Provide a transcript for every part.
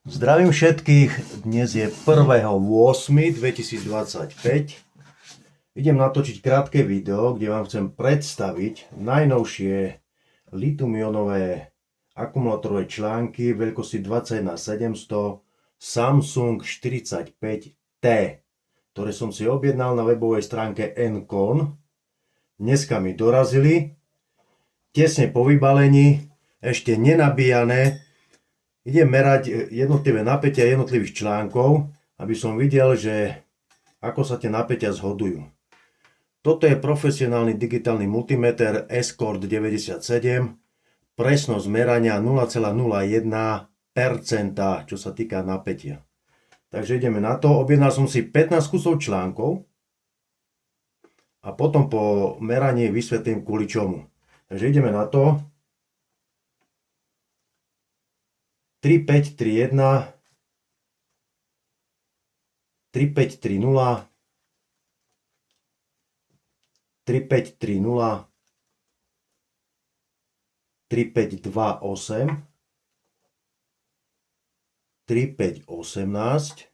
Zdravím všetkých, dnes je 1.8.2025. Idem natočiť krátke video, kde vám chcem predstaviť najnovšie litium-ionové akumulátorové články veľkosti 21 700 Samsung 45T, ktoré som si objednal na webovej stránke Encon. Dneska mi dorazili, tesne po vybalení, ešte nenabíjané. Idem merať jednotlivé napätia jednotlivých článkov, aby som videl, že ako sa tie napätia zhodujú. Toto je profesionálny digitálny multimeter Escort 97, presnosť merania 0,01%, čo sa týka napätia. Takže ideme na to. Objednal som si 15 kusov článkov a potom po meraní vysvetlím kvôli čomu. Takže ideme na to. 3531, 3530, 3530, 3528, 3518,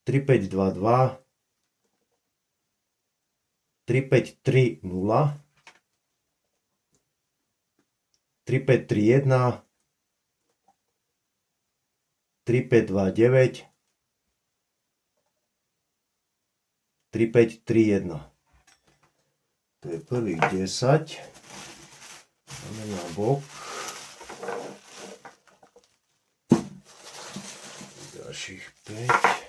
3522, 3530, 3531, 3529, 3531. To je prvých 10. Dáme na bok. Ďalších 5.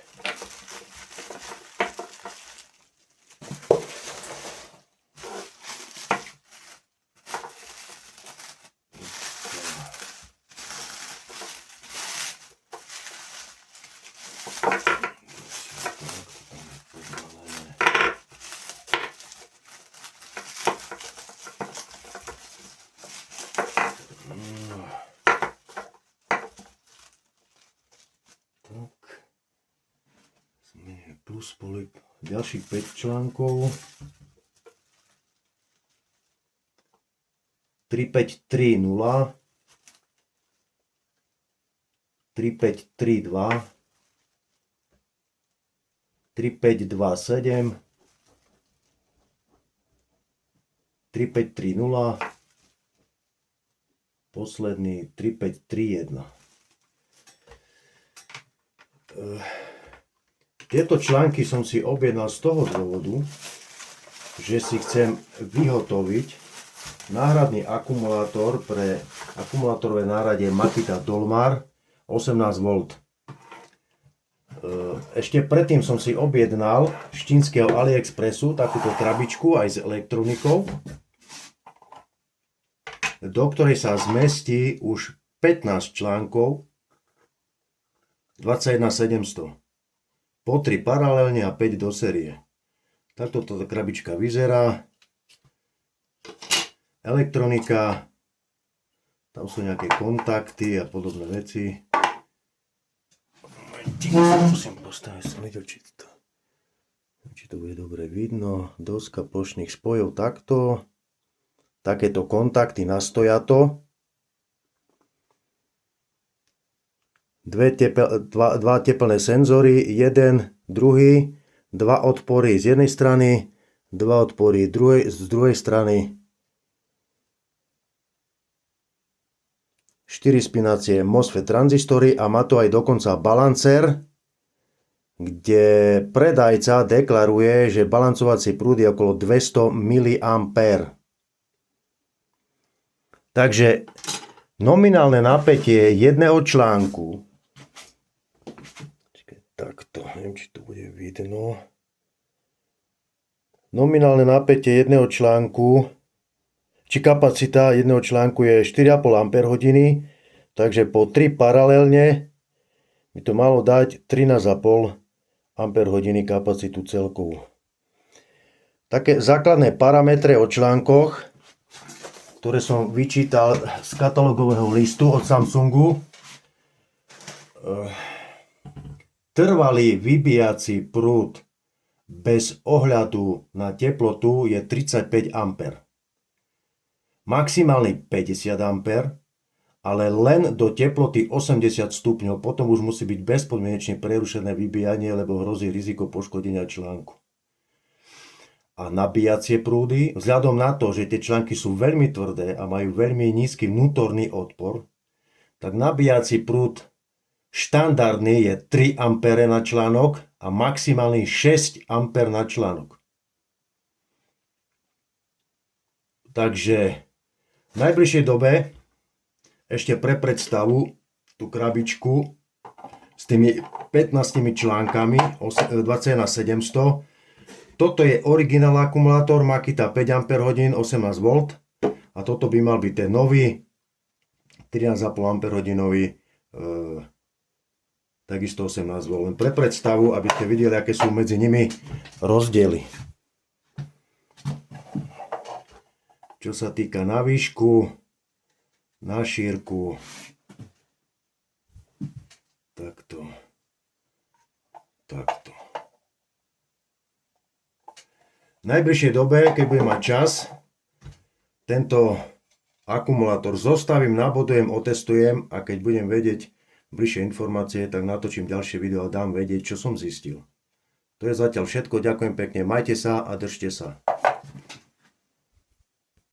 Plus polip ďalších 5 článkov. 3530, 3532, 3527, 3530, posledný 3531. Tieto články som si objednal z toho dôvodu, že si chcem vyhotoviť náhradný akumulátor pre akumulátorové náradie Makita Dolmar 18V. Ešte predtým som si objednal z čínskeho AliExpressu takúto krabičku aj s elektronikou, do ktorej sa zmestí už 15 článkov 21 700. Po 3 paralelne a 5 do série. Takto táto krabička vyzerá. Elektronika. Tam sú nejaké kontakty a podobné veci. Musím postaviť sledočíto. Či to bude dobre vidno. Doska plošných spojov takto. Takéto kontakty na stojato. Dva teplné senzory, jeden, druhý, dva odpory z jednej strany, dva odpory z druhej strany, 4 spinacie MOSFET tranzistory a má to aj dokonca balancer, kde predajca deklaruje, že balancovací prúd je okolo 200 mA. Takže nominálne napätie jedného článku, takto, neviem, či to bude vidno. Nominálne napätie jedného článku, či kapacita jedného článku je 4,5 Ah, takže po 3 paralelne by to malo dať 13,5 Ah kapacitu celkovú. Také základné parametre o článkoch, ktoré som vyčítal z katalógového listu od Samsungu. Trvalý vybíjací prúd bez ohľadu na teplotu je 35 A. Maximálny 50 A ale len do teploty 80 stupňov. Potom už musí byť bezpodmienečne prerušené vybíjanie, lebo hrozí riziko poškodenia článku. A nabíjacie prúdy, vzhľadom na to, že tie články sú veľmi tvrdé a majú veľmi nízky vnútorný odpor, tak nabíjací prúd štandardný je 3 A na článok a maximálny 6 A na článok. Takže v najbližšej dobe ešte pre predstavu tú krabičku s tými 15 článkami 21 700. Toto je originál akumulátor Makita 5 Ah 18 V a toto by mal byť ten nový 13,5 Ah takisto 18 V. Len pre predstavu, aby ste videli, aké sú medzi nimi rozdiely. Čo sa týka na výšku, na šírku, takto. V najbližšej dobe, keď budem mať čas, tento akumulátor zostavím, nabodujem, otestujem a keď budem vedieť bližšie informácie, tak natočím ďalšie video a dám vedieť, čo som zistil. To je zatiaľ všetko, ďakujem pekne, majte sa a držte sa.